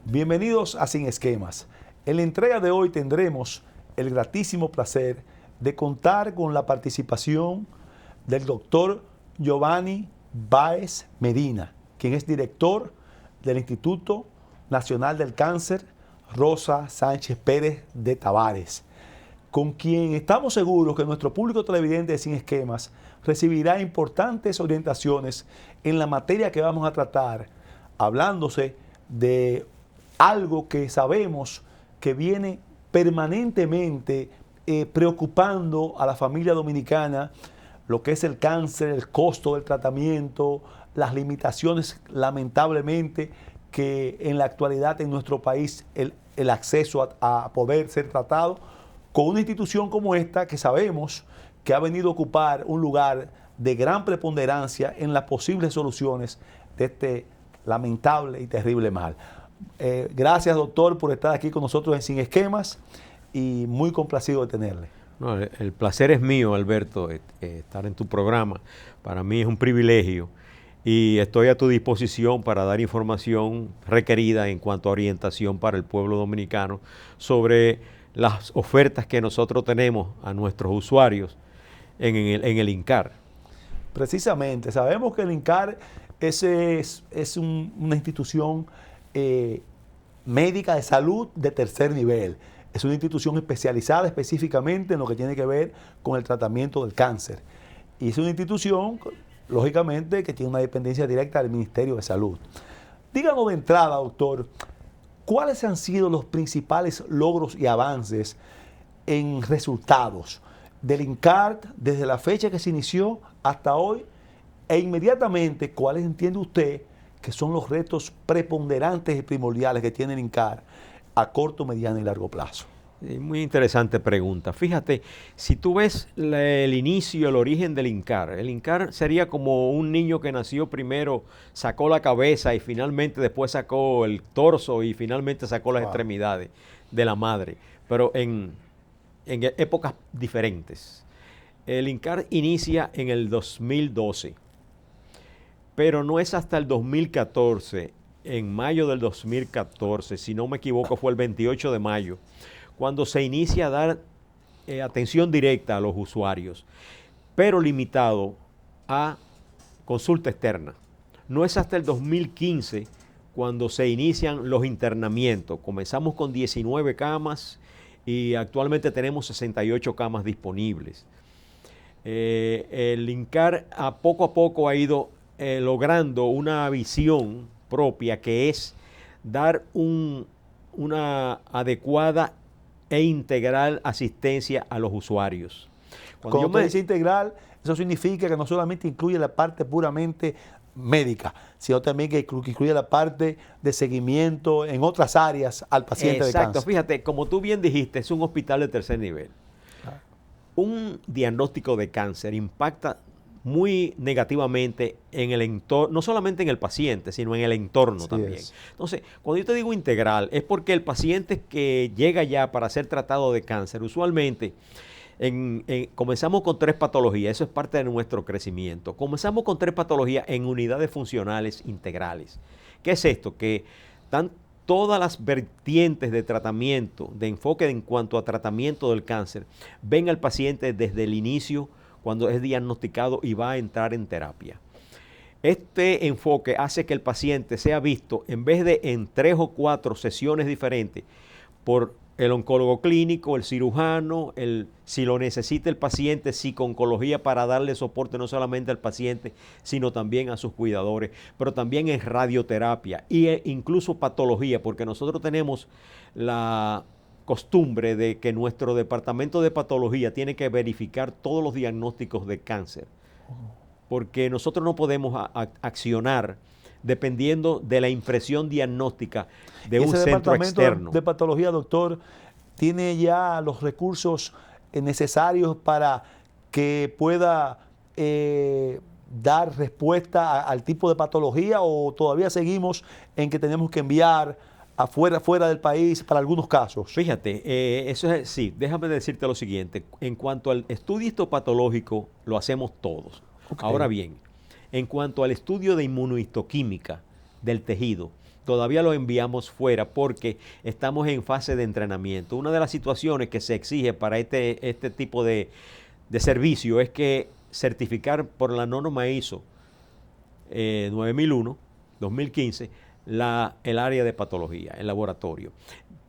Bienvenidos a Sin Esquemas. En la entrega de hoy tendremos el gratísimo placer de contar con la participación del doctor Giovanni Báez Medina, quien es director del Instituto Nacional del Cáncer Rosa Sánchez Pérez de Tavares, con quien estamos seguros que nuestro público televidente de Sin Esquemas recibirá importantes orientaciones en la materia que vamos a tratar, hablándose de algo que sabemos que viene permanentemente preocupando a la familia dominicana, lo que es el cáncer, el costo del tratamiento, las limitaciones lamentablemente que en la actualidad en nuestro país el acceso a poder ser tratado con una institución como esta que sabemos que ha venido a ocupar un lugar de gran preponderancia en las posibles soluciones de este lamentable y terrible mal. Gracias, doctor, por estar aquí con nosotros en Sin Esquemas y muy complacido de tenerle. No, el placer es mío, Alberto, estar en tu programa. Para mí es un privilegio y estoy a tu disposición para dar información requerida en cuanto a orientación para el pueblo dominicano sobre las ofertas que nosotros tenemos a nuestros usuarios en el INCAR. Precisamente, sabemos que el INCAR es una institución médica de salud de tercer nivel. Es una institución especializada específicamente en lo que tiene que ver con el tratamiento del cáncer. Y es una institución, lógicamente, que tiene una dependencia directa del Ministerio de Salud. Díganos de entrada, doctor, ¿cuáles han sido los principales logros y avances en resultados del INCAR desde la fecha que se inició hasta hoy? E inmediatamente, ¿cuáles entiende usted que son los retos preponderantes y primordiales que tiene el INCAR a corto, mediano y largo plazo? Muy interesante pregunta. Fíjate, si tú ves el inicio, el origen del INCAR sería como un niño que nació primero, sacó la cabeza y finalmente después sacó el torso y finalmente sacó las extremidades de la madre, pero en épocas diferentes. El INCAR inicia en el 2012. Pero no es hasta el 2014, en mayo del 2014, si no me equivoco, fue el 28 de mayo, cuando se inicia a dar atención directa a los usuarios, pero limitado a consulta externa. No es hasta el 2015 cuando se inician los internamientos. Comenzamos con 19 camas y actualmente tenemos 68 camas disponibles. El INCAR a poco ha ido logrando una visión propia que es dar una adecuada e integral asistencia a los usuarios. Cuando usted dice integral, eso significa que no solamente incluye la parte puramente médica, sino también que incluye la parte de seguimiento en otras áreas al paciente de cáncer. Exacto, fíjate, como tú bien dijiste, es un hospital de tercer nivel. Un diagnóstico de cáncer impacta muy negativamente en el entorno, no solamente en el paciente, sino en el entorno también. Entonces, cuando yo te digo integral, es porque el paciente que llega ya para ser tratado de cáncer, usualmente comenzamos con 3 patologías, eso es parte de nuestro crecimiento. Comenzamos con 3 patologías en unidades funcionales integrales. ¿Qué es esto? Que están todas las vertientes de tratamiento, de enfoque en cuanto a tratamiento del cáncer, ven al paciente desde el inicio, cuando es diagnosticado y va a entrar en terapia. Este enfoque hace que el paciente sea visto, en vez de en 3 o 4 sesiones diferentes, por el oncólogo clínico, el cirujano, si lo necesita el paciente, psico-oncología para darle soporte no solamente al paciente, sino también a sus cuidadores, pero también en radioterapia e incluso patología, porque nosotros tenemos la costumbre de que nuestro departamento de patología tiene que verificar todos los diagnósticos de cáncer, porque nosotros no podemos accionar dependiendo de la impresión diagnóstica de un centro externo. De patología, doctor, ¿tiene ya los recursos necesarios para que pueda dar respuesta al tipo de patología, o todavía seguimos en que tenemos que enviar fuera del país para algunos casos? Fíjate, eso es, sí, déjame decirte lo siguiente. En cuanto al estudio histopatológico, lo hacemos todos. Okay. Ahora bien, en cuanto al estudio de inmunohistoquímica del tejido, todavía lo enviamos fuera porque estamos en fase de entrenamiento. Una de las situaciones que se exige para este tipo de servicio es que certificar por la norma ISO 9001, 2015, el área de patología, el laboratorio.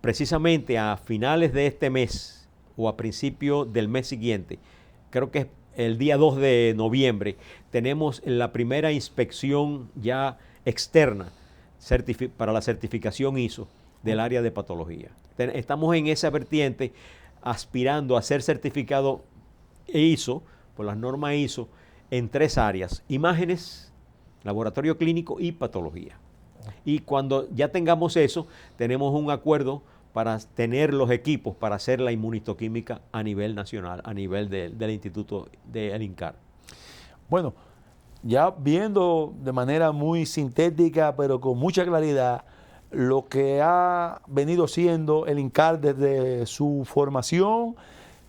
Precisamente a finales de este mes o a principio del mes siguiente, creo que es el día 2 de noviembre, tenemos la primera inspección ya externa para la certificación ISO del área de patología. Estamos en esa vertiente aspirando a ser certificado ISO, por las normas ISO, en 3 áreas: imágenes, laboratorio clínico y patología. Y cuando ya tengamos eso, tenemos un acuerdo para tener los equipos para hacer la inmunistoquímica a nivel nacional, a nivel del Instituto del INCAR. Bueno, ya viendo de manera muy sintética, pero con mucha claridad, lo que ha venido siendo el INCAR desde su formación,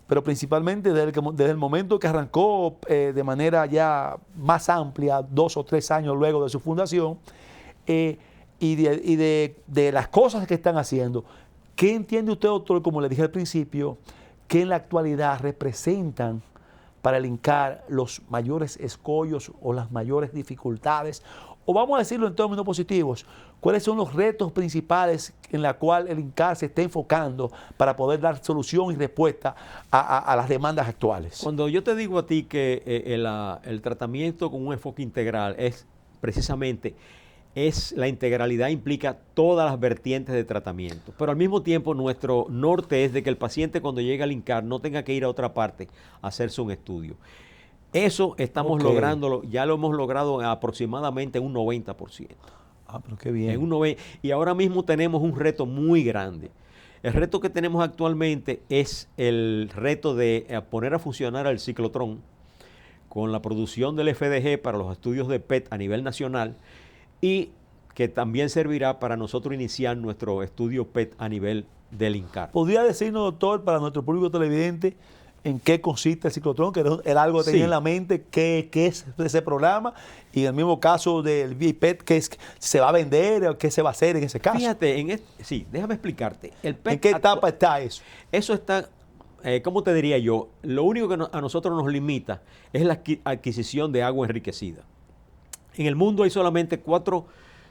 pero principalmente desde el momento que arrancó de manera ya más amplia, 2 o 3 años luego de su fundación, y de las cosas que están haciendo. ¿Qué entiende usted, doctor, como le dije al principio, que en la actualidad representan para el INCAR los mayores escollos o las mayores dificultades? O vamos a decirlo en términos positivos, ¿cuáles son los retos principales en los cuales el INCAR se está enfocando para poder dar solución y respuesta a las demandas actuales? Cuando yo te digo a ti que el tratamiento con un enfoque integral es precisamente la integralidad, implica todas las vertientes de tratamiento, pero al mismo tiempo nuestro norte es de que el paciente cuando llega al INCAR no tenga que ir a otra parte a hacerse un estudio. Eso estamos lográndolo, ya lo hemos logrado aproximadamente un 90%. Ah, pero qué bien. Y ahora mismo tenemos un reto muy grande. El reto que tenemos actualmente es el reto de poner a funcionar el ciclotrón con la producción del FDG para los estudios de PET a nivel nacional, y que también servirá para nosotros iniciar nuestro estudio PET a nivel del INCAR. ¿Podría decirnos, doctor, para nuestro público televidente, en qué consiste el ciclotrón? Que era algo que tenía en la mente, qué es ese programa, y en el mismo caso del PET, ¿qué se va a vender o qué se va a hacer en ese caso? Fíjate, sí, déjame explicarte. El PET, ¿en qué etapa está eso? Eso está, ¿cómo te diría yo? Lo único que a nosotros nos limita es la adquisición de agua enriquecida. En el mundo hay solamente 4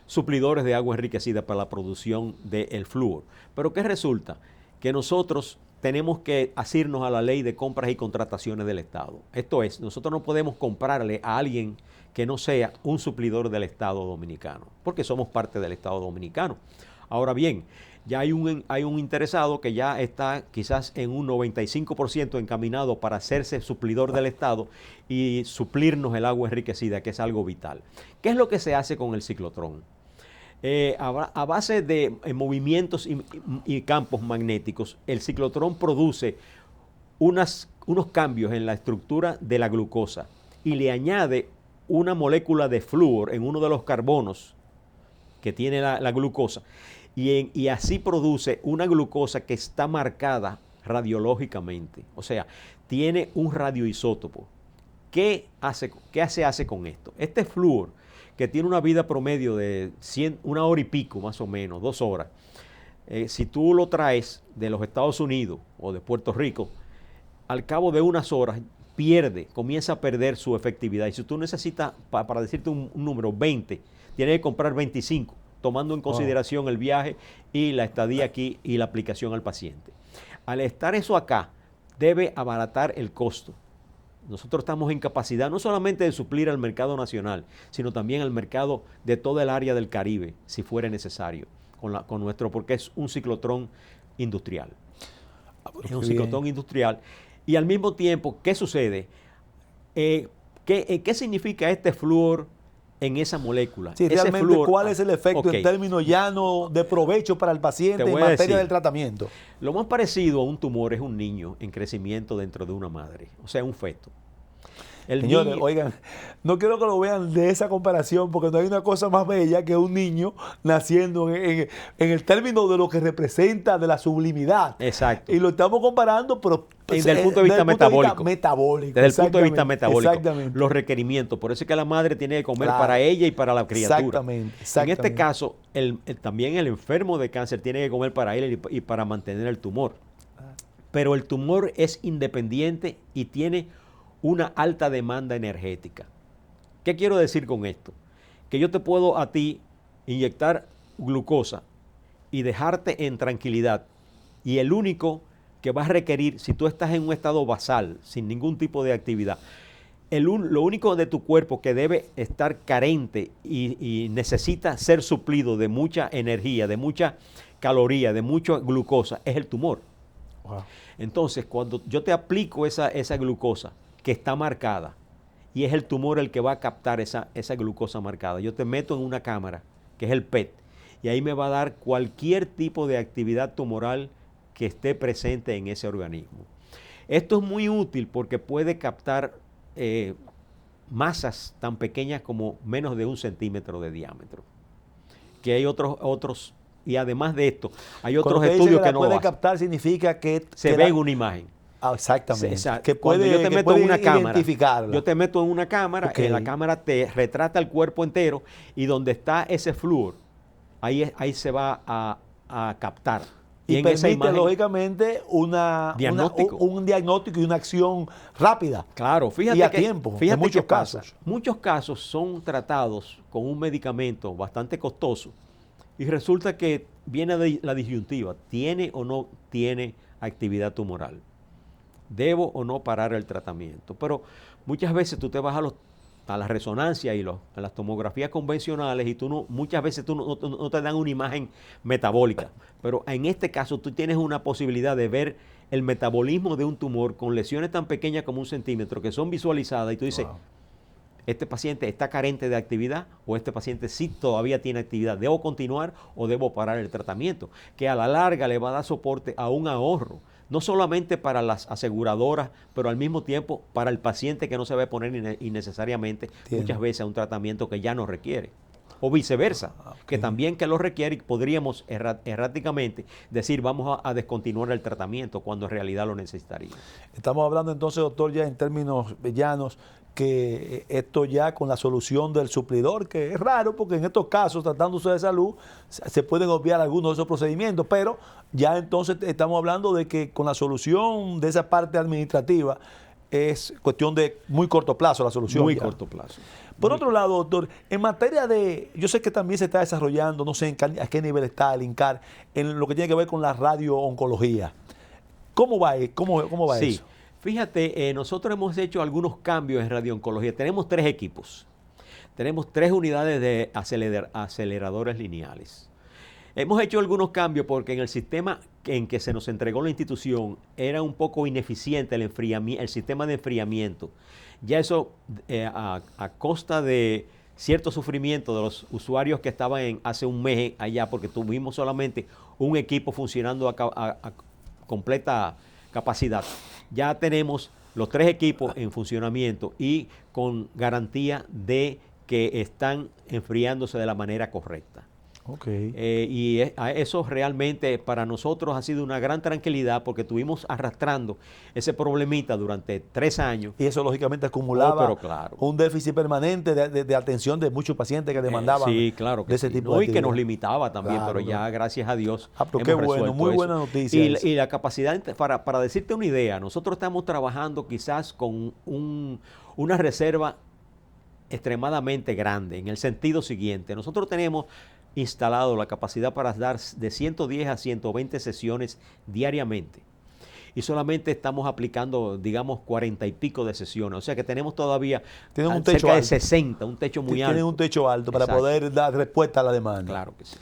suplidores de agua enriquecida para la producción del flúor. Pero ¿qué resulta? Que nosotros tenemos que asirnos a la ley de compras y contrataciones del Estado. Esto es, nosotros no podemos comprarle a alguien que no sea un suplidor del Estado dominicano, porque somos parte del Estado dominicano. Ahora bien, ya hay un interesado que ya está quizás en un 95% encaminado para hacerse suplidor del Estado y suplirnos el agua enriquecida, que es algo vital. ¿Qué es lo que se hace con el ciclotrón? A base de movimientos y campos magnéticos, el ciclotrón produce unos cambios en la estructura de la glucosa y le añade una molécula de flúor en uno de los carbonos que tiene la glucosa, y así produce una glucosa que está marcada radiológicamente, o sea, tiene un radioisótopo. ¿Qué se hace con esto? Este flúor, que tiene una vida promedio de 1 hora y pico, más o menos, 2 horas, si tú lo traes de los Estados Unidos o de Puerto Rico, al cabo de unas horas comienza a perder su efectividad. Y si tú necesitas, para decirte un número, 20, tienes que comprar 25, tomando en consideración el viaje y la estadía aquí y la aplicación al paciente. Al estar eso acá, debe abaratar el costo. Nosotros estamos en capacidad no solamente de suplir al mercado nacional, sino también al mercado de toda el área del Caribe, si fuera necesario, porque es un ciclotrón industrial. Es un ciclotrón industrial. Y al mismo tiempo, ¿qué sucede? ¿Qué significa este flúor en esa molécula? Sí, realmente, ¿cuál es el efecto en términos llanos de provecho para el paciente en materia del tratamiento? Lo más parecido a un tumor es un niño en crecimiento dentro de una madre, o sea, un feto. El Señores, niño- oigan, no quiero que lo vean de esa comparación porque no hay una cosa más bella que un niño naciendo en el término de lo que representa de la sublimidad. Exacto. Y lo estamos comparando, pero Desde el punto de vista metabólico. metabólico. Desde el punto de vista Exactamente, metabólico, exactamente. los requerimientos. Por eso es que la madre tiene que comer Claro. para ella y para la criatura. Exactamente, En exactamente. este caso, también el enfermo de cáncer tiene que comer para él y para mantener el tumor. Pero el tumor es independiente y tiene una alta demanda energética. ¿Qué quiero decir con esto? Que yo te puedo a ti inyectar glucosa y dejarte en tranquilidad. Y el único que vas a requerir, si tú estás en un estado basal, sin ningún tipo de actividad, lo único de tu cuerpo que debe estar carente y necesita ser suplido de mucha energía, de mucha caloría, de mucha glucosa, es el tumor. Wow. Entonces, cuando yo te aplico esa glucosa que está marcada, y es el tumor el que va a captar esa glucosa marcada, yo te meto en una cámara, que es el PET, y ahí me va a dar cualquier tipo de actividad tumoral que esté presente en ese organismo. Esto es muy útil porque puede captar masas tan pequeñas como menos de 1 centímetro de diámetro. Que hay otros, y además de esto, hay otros Cuando usted dice estudios que la no lo puede hacen. captar significa que Se ve en una imagen. Exactamente. Que cuando yo te meto en una cámara, identificarla. yo te meto en una cámara, Ok. en la cámara te retrata el cuerpo entero y donde está ese flúor, ahí se va a captar. Y en permite, esa imagen, lógicamente, Diagnóstico. un diagnóstico y una acción rápida. claro, fíjate y a que, tiempo, en fíjate muchos qué pasa. casos. Muchos casos son tratados con un medicamento bastante costoso y resulta que viene la disyuntiva, ¿tiene o no tiene actividad tumoral? ¿Debo o no parar el tratamiento? Pero muchas veces tú te vas a la resonancia y a las tomografías convencionales y muchas veces no te dan una imagen metabólica. Pero en este caso tú tienes una posibilidad de ver el metabolismo de un tumor con lesiones tan pequeñas como 1 centímetro que son visualizadas y tú dices, Wow. ¿este paciente está carente de actividad o este paciente sí todavía tiene actividad? ¿Debo continuar o debo parar el tratamiento? Que a la larga le va a dar soporte a un ahorro, no solamente para las aseguradoras, pero al mismo tiempo para el paciente que no se va a poner innecesariamente muchas veces a un tratamiento que ya no requiere. O viceversa, que también que lo requiere y podríamos erráticamente decir vamos a descontinuar el tratamiento cuando en realidad lo necesitaría. Estamos hablando entonces, doctor, ya en términos llanos, que esto ya con la solución del suplidor, que es raro porque en estos casos, tratándose de salud, se pueden obviar algunos de esos procedimientos, pero ya entonces estamos hablando de que con la solución de esa parte administrativa es cuestión de muy corto plazo la solución. Muy ya. corto plazo. Por otro lado, doctor, en materia de, yo sé que también se está desarrollando, no sé a qué nivel está el INCAR, en lo que tiene que ver con la radiooncología. ¿Cómo va, cómo va Sí, eso? fíjate, nosotros hemos hecho algunos cambios en radiooncología. Tenemos 3 equipos. Tenemos 3 unidades de aceleradores lineales. Hemos hecho algunos cambios porque en el sistema en que se nos entregó la institución era un poco ineficiente el sistema de enfriamiento. Ya eso a costa de cierto sufrimiento de los usuarios que estaban hace un mes allá, porque tuvimos solamente un equipo funcionando a completa capacidad. Ya tenemos los 3 equipos en funcionamiento y con garantía de que están enfriándose de la manera correcta. Okay. Eso realmente para nosotros ha sido una gran tranquilidad porque estuvimos arrastrando ese problemita durante 3 años. Y eso lógicamente acumulaba pero claro, un déficit permanente de atención de muchos pacientes que demandaban sí, claro que de ese sí. tipo No, de y que nos actividad. limitaba también, Claro, pero ya gracias a Dios pero hemos qué bueno, resuelto muy eso. buena noticia. Y la capacidad, para decirte una idea, nosotros estamos trabajando quizás con una reserva extremadamente grande, en el sentido siguiente. Nosotros tenemos instalado la capacidad para dar de 110 a 120 sesiones diariamente. Y solamente estamos aplicando, digamos, 40 y pico de sesiones. O sea que tenemos todavía Tienen un techo cerca de alto. 60, un techo muy alto. Tienen un techo alto para Exacto. poder dar respuesta a la demanda. Claro que sí.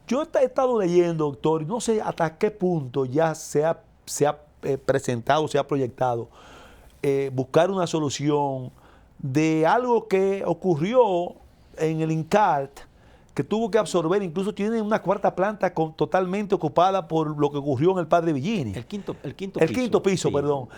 Yo he estado leyendo, doctor, y no sé hasta qué punto ya se ha presentado, se ha proyectado buscar una solución de algo que ocurrió en el INCART, que tuvo que absorber, incluso tiene una 4ª planta totalmente ocupada por lo que ocurrió en el Padre Villini. El quinto El quinto piso, sí. perdón.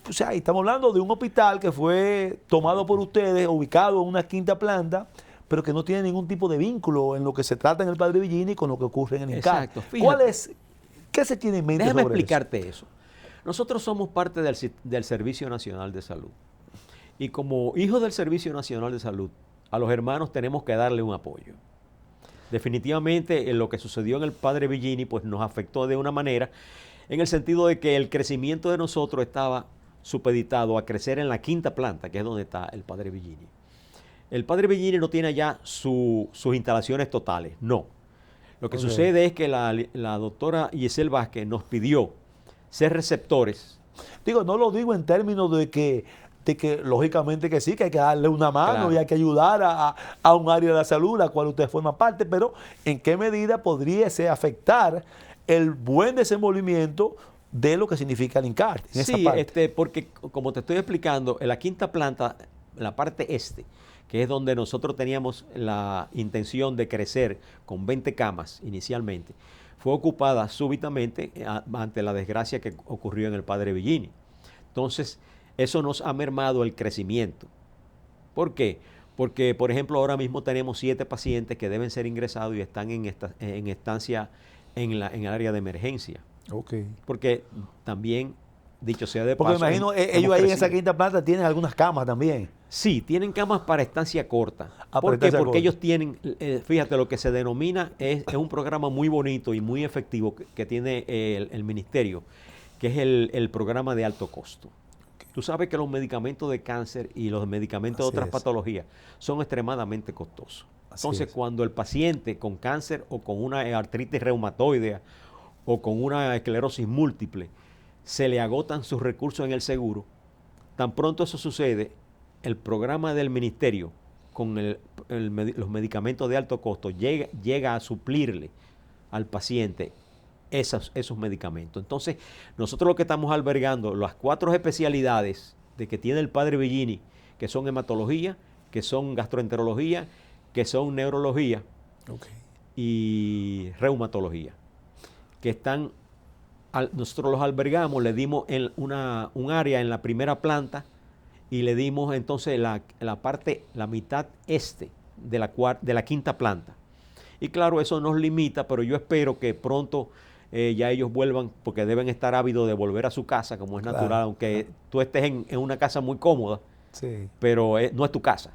o sea, estamos hablando de un hospital que fue tomado por ustedes, ubicado en una quinta planta, pero que no tiene ningún tipo de vínculo en lo que se trata en el Padre Villini con lo que ocurre en el INCAR. Exacto, fíjate. ¿Qué se tiene en mente Déjame sobre explicarte eso. Nosotros somos parte del Servicio Nacional de Salud. Y como hijos del Servicio Nacional de Salud, a los hermanos tenemos que darle un apoyo. Definitivamente, lo que sucedió en el Padre Villini pues nos afectó de una manera, en el sentido de que el crecimiento de nosotros estaba supeditado a crecer en la quinta planta, que es donde está el Padre Villini. El Padre Villini no tiene ya sus instalaciones totales, no. Lo que sucede es que la doctora Giselle Vázquez nos pidió ser receptores. Digo, no lo digo en términos de que lógicamente que sí, que hay que darle una mano, claro, y hay que ayudar a un área de la salud, la cual usted forma parte, pero ¿en qué medida podríase afectar el buen desenvolvimiento de lo que significa el INCAR? Sí, porque como te estoy explicando, en la quinta planta, en la parte este, que es donde nosotros teníamos la intención de crecer con 20 camas inicialmente, fue ocupada súbitamente ante la desgracia que ocurrió en el Padre Villini. Entonces, eso nos ha mermado el crecimiento. ¿Por qué? Porque, por ejemplo, ahora mismo tenemos 7 pacientes que deben ser ingresados y están en estancia en el área de emergencia. Okay. Porque también, dicho sea de paso... Porque me imagino, ellos ahí en esa quinta planta tienen algunas camas también. Sí, tienen camas para estancia corta. ¿Por qué? Porque ellos tienen, fíjate, lo que se denomina, es un programa muy bonito y muy efectivo que tiene el ministerio, que es el programa de alto costo. Tú sabes que los medicamentos de cáncer y los medicamentos de otras patologías son extremadamente costosos. Entonces, cuando el paciente con cáncer o con una artritis reumatoidea o con una esclerosis múltiple se le agotan sus recursos en el seguro, tan pronto eso sucede, el programa del ministerio con los medicamentos de alto costo llega a suplirle al paciente esos medicamentos. Entonces, nosotros lo que estamos albergando, las 4 especialidades de que tiene el Padre Villini, que son hematología, que son gastroenterología, que son neurología y reumatología, que están, nosotros los albergamos, le dimos un área en la primera planta y le dimos entonces la mitad este de la quinta planta. Y claro, eso nos limita, pero yo espero que pronto ya ellos vuelvan, porque deben estar ávidos de volver a su casa, como es natural, aunque tú estés en una casa muy cómoda, pero no es tu casa.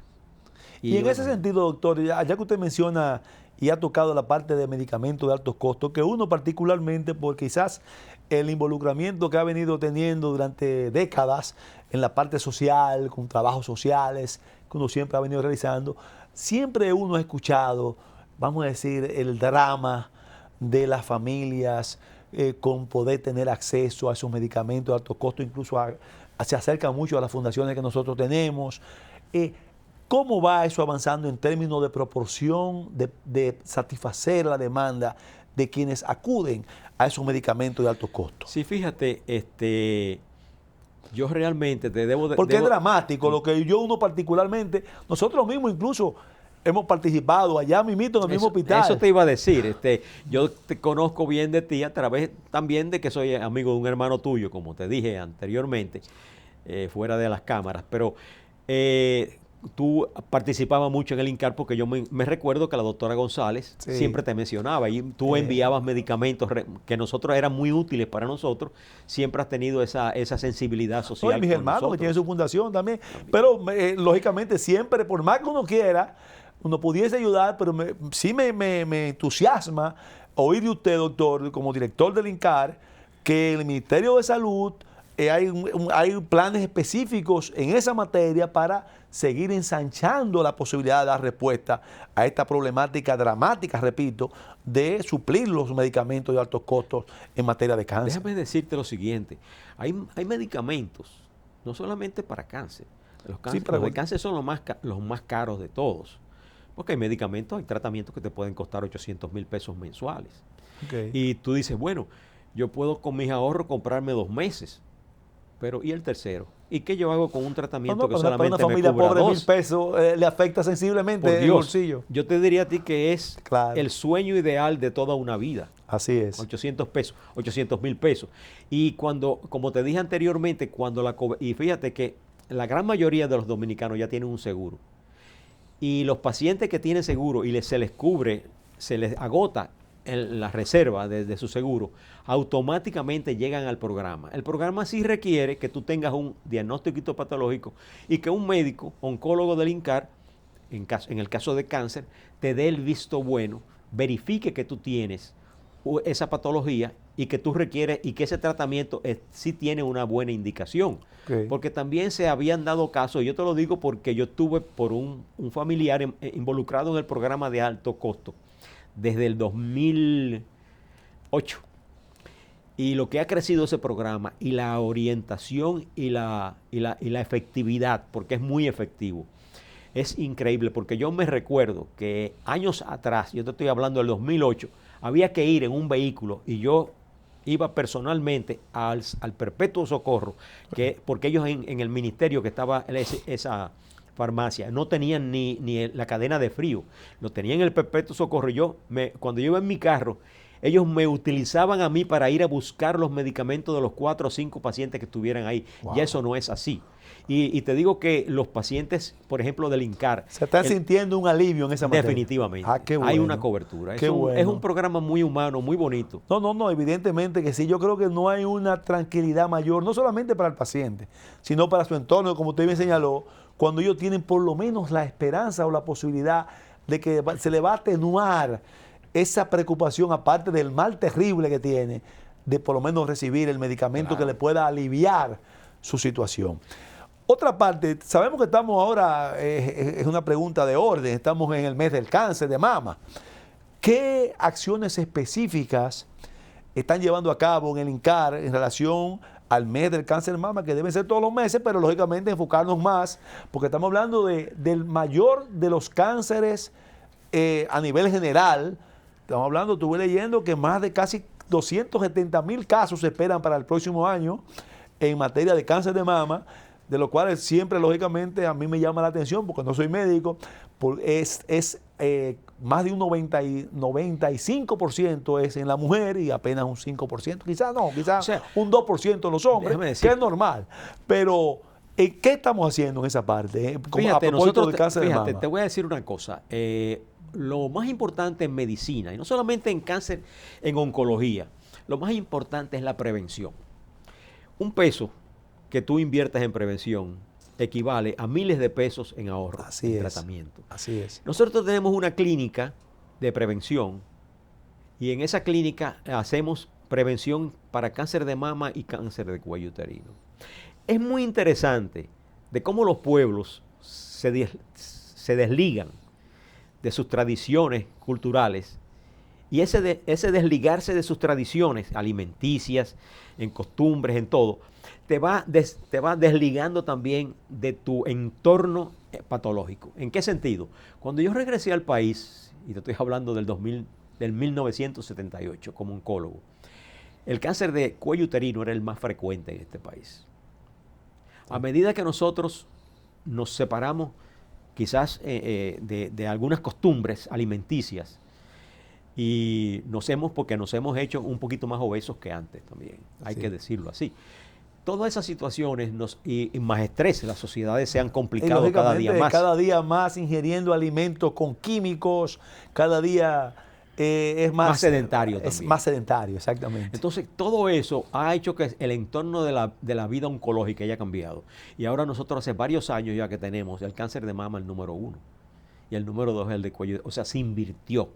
Y en ese sentido, doctor, ya que usted menciona y ha tocado la parte de medicamentos de altos costos, que uno particularmente por quizás el involucramiento que ha venido teniendo durante décadas en la parte social, con trabajos sociales, que uno siempre ha venido realizando, siempre uno ha escuchado, vamos a decir, el drama de las familias con poder tener acceso a esos medicamentos de alto costo, incluso se acerca mucho a las fundaciones que nosotros tenemos. ¿Cómo va eso avanzando en términos de proporción, de satisfacer la demanda de quienes acuden a esos medicamentos de alto costo? Sí, fíjate, yo realmente te debo... Porque es dramático, lo que uno particularmente, nosotros mismos incluso hemos participado allá mismito en el mismo hospital. Eso te iba a decir. Yo te conozco bien de ti a través también de que soy amigo de un hermano tuyo, como te dije anteriormente, fuera de las cámaras. Pero tú participabas mucho en el INCAR porque yo me recuerdo que la doctora González siempre te mencionaba y tú enviabas medicamentos que nosotros eran muy útiles para nosotros. Siempre has tenido esa sensibilidad social. Oye, mis hermanos que tienen su fundación también. Pero lógicamente siempre, por más que uno quiera, uno pudiese ayudar, pero sí me entusiasma oír de usted, doctor, como director del INCAR, que el Ministerio de Salud hay planes específicos en esa materia para seguir ensanchando la posibilidad de dar respuesta a esta problemática dramática, repito, de suplir los medicamentos de altos costos en materia de cáncer. Déjame decirte lo siguiente, hay medicamentos, no solamente para cáncer, los de cáncer son los más caros de todos. Porque hay medicamentos, hay tratamientos que te pueden costar 800,000 pesos mensuales. Y tú dices, bueno, yo puedo con mis ahorros comprarme 2 meses. pero ¿y el tercero? ¿Y qué yo hago con un tratamiento No, que para solamente una me familia cubra pobre, 2? 1.000 pesos le afecta sensiblemente Por el Dios, bolsillo. yo te diría a ti que es Claro. el sueño ideal de toda una vida. Así es. 800 pesos, 800,000 pesos. Y cuando, como te dije anteriormente, y fíjate que la gran mayoría de los dominicanos ya tienen un seguro. Y los pacientes que tienen seguro y se les cubre, se les agota la reserva de su seguro, automáticamente llegan al programa. El programa sí requiere que tú tengas un diagnóstico histopatológico y que un médico, oncólogo del INCAR, en el caso de cáncer, te dé el visto bueno, verifique que tú tienes esa patología y que tú requieres y que ese tratamiento sí tiene una buena indicación. Okay. Porque también se habían dado casos, yo te lo digo porque yo estuve por un familiar involucrado en el programa de alto costo desde el 2008. Y lo que ha crecido ese programa y la orientación y la efectividad, porque es muy efectivo, es increíble. Porque yo me recuerdo que años atrás, yo te estoy hablando del 2008, había que ir en un vehículo y yo iba personalmente al Perpetuo Socorro, porque ellos en el ministerio que estaba esa farmacia no tenían ni la cadena de frío, lo tenían en el Perpetuo Socorro. Cuando yo iba en mi carro, ellos me utilizaban a mí para ir a buscar los medicamentos de los 4 o 5 pacientes que estuvieran ahí. Wow. Ya eso no es así. Y te digo que los pacientes, por ejemplo, del INCAR... Se están sintiendo un alivio en esa materia. Definitivamente. Qué bueno. Hay una cobertura. Qué bueno. Es un programa muy humano, muy bonito. No, evidentemente que sí. Yo creo que no hay una tranquilidad mayor, no solamente para el paciente, sino para su entorno, como usted bien señaló, cuando ellos tienen por lo menos la esperanza o la posibilidad de que se le va a atenuar esa preocupación, aparte del mal terrible que tiene, de por lo menos recibir el medicamento que le pueda aliviar su situación. Otra parte, sabemos que estamos ahora, es una pregunta de orden, estamos en el mes del cáncer de mama. ¿Qué acciones específicas están llevando a cabo en el INCAR en relación al mes del cáncer de mama, que deben ser todos los meses, pero lógicamente enfocarnos más, porque estamos hablando del mayor de los cánceres a nivel general? Estamos hablando, estuve leyendo que más de casi 270,000 casos se esperan para el próximo año en materia de cáncer de mama, de los cuales siempre, lógicamente, a mí me llama la atención, porque no soy médico, es más de un 95% es en la mujer y apenas un 5%, quizás un 2% en los hombres, que es normal. Pero, ¿qué estamos haciendo en esa parte? Fíjate, te voy a decir una cosa. Lo más importante en medicina, y no solamente en cáncer, en oncología, lo más importante es la prevención. Un peso que tú inviertas en prevención equivale a miles de pesos en ahorro, en tratamiento. Así es. Nosotros tenemos una clínica de prevención y en esa clínica hacemos prevención para cáncer de mama y cáncer de cuello uterino. Es muy interesante de cómo los pueblos se desligan de sus tradiciones culturales, y ese desligarse de sus tradiciones alimenticias, en costumbres, en todo, te va desligando también de tu entorno patológico. ¿En qué sentido? Cuando yo regresé al país, y te estoy hablando del 1978 como oncólogo, el cáncer de cuello uterino era el más frecuente en este país. A medida que nosotros nos separamos quizás de algunas costumbres alimenticias, y porque nos hemos hecho un poquito más obesos que antes también, hay que decirlo así. Todas esas situaciones y más estrés, las sociedades se han complicado cada día más. Cada día más ingiriendo alimentos con químicos, cada día es más sedentario también. Es más sedentario, exactamente. Entonces, todo eso ha hecho que el entorno de la vida oncológica haya cambiado. Y ahora nosotros hace varios años ya que tenemos el cáncer de mama el número 1 y el número 2 el de cuello. O sea, se invirtió.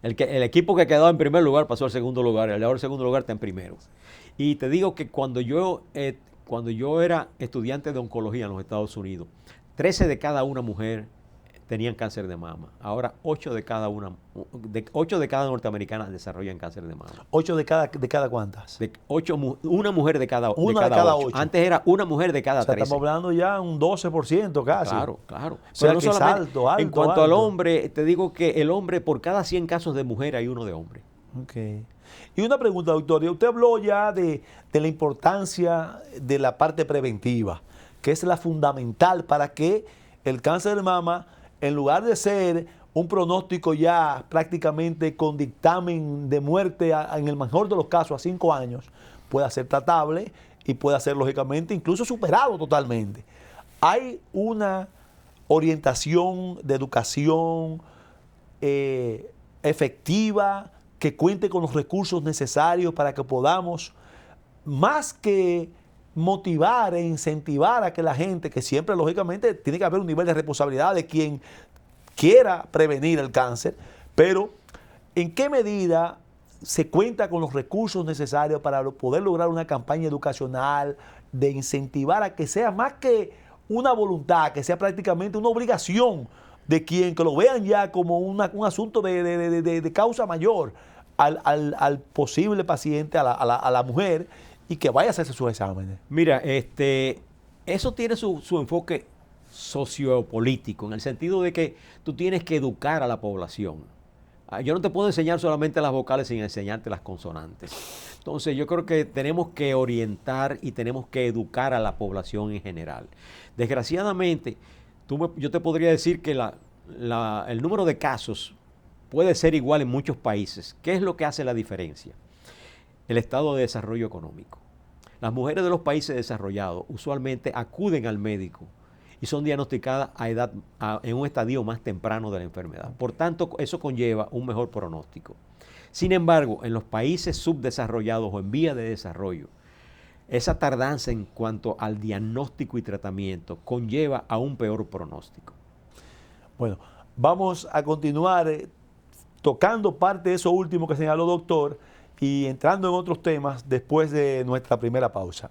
El equipo que quedó en primer lugar pasó al segundo lugar, y ahora el segundo lugar está en primero. Y te digo que cuando yo era estudiante de oncología en los Estados Unidos, 13 de cada una mujer tenían cáncer de mama. Ahora 8 de cada norteamericanas desarrollan cáncer de mama. ¿8 de cada cuántas? Una mujer de cada 8. Antes era una mujer de cada 13. Estamos hablando ya un 12% casi. Claro. O sea, Pero alto. En cuanto al hombre, te digo que el hombre, por cada 100 casos de mujer hay uno de hombre. Ok. Y una pregunta, doctor. Usted habló ya de la importancia de la parte preventiva, que es la fundamental para que el cáncer de mama, en lugar de ser un pronóstico ya prácticamente con dictamen de muerte en el mejor de los casos a 5 años, pueda ser tratable y pueda ser lógicamente incluso superado totalmente. Hay una orientación de educación efectiva, que cuente con los recursos necesarios para que podamos, más que motivar e incentivar a que la gente, que siempre lógicamente tiene que haber un nivel de responsabilidad de quien quiera prevenir el cáncer, pero ¿en qué medida se cuenta con los recursos necesarios para poder lograr una campaña educacional de incentivar a que sea más que una voluntad, que sea prácticamente una obligación de quien, que lo vean ya como un asunto de causa mayor al posible paciente, a la mujer, y que vaya a hacerse sus exámenes? Mira, eso tiene su enfoque sociopolítico, en el sentido de que tú tienes que educar a la población. Yo no te puedo enseñar solamente las vocales sin enseñarte las consonantes. Entonces yo creo que tenemos que orientar y tenemos que educar a la población en general. Desgraciadamente, yo te podría decir que el número de casos puede ser igual en muchos países. ¿Qué es lo que hace la diferencia? El estado de desarrollo económico. Las mujeres de los países desarrollados usualmente acuden al médico y son diagnosticadas en un estadio más temprano de la enfermedad. Por tanto, eso conlleva un mejor pronóstico. Sin embargo, en los países subdesarrollados o en vía de desarrollo, esa tardanza en cuanto al diagnóstico y tratamiento conlleva a un peor pronóstico. Bueno, vamos a continuar tocando parte de eso último que señaló, doctor, y entrando en otros temas después de nuestra primera pausa.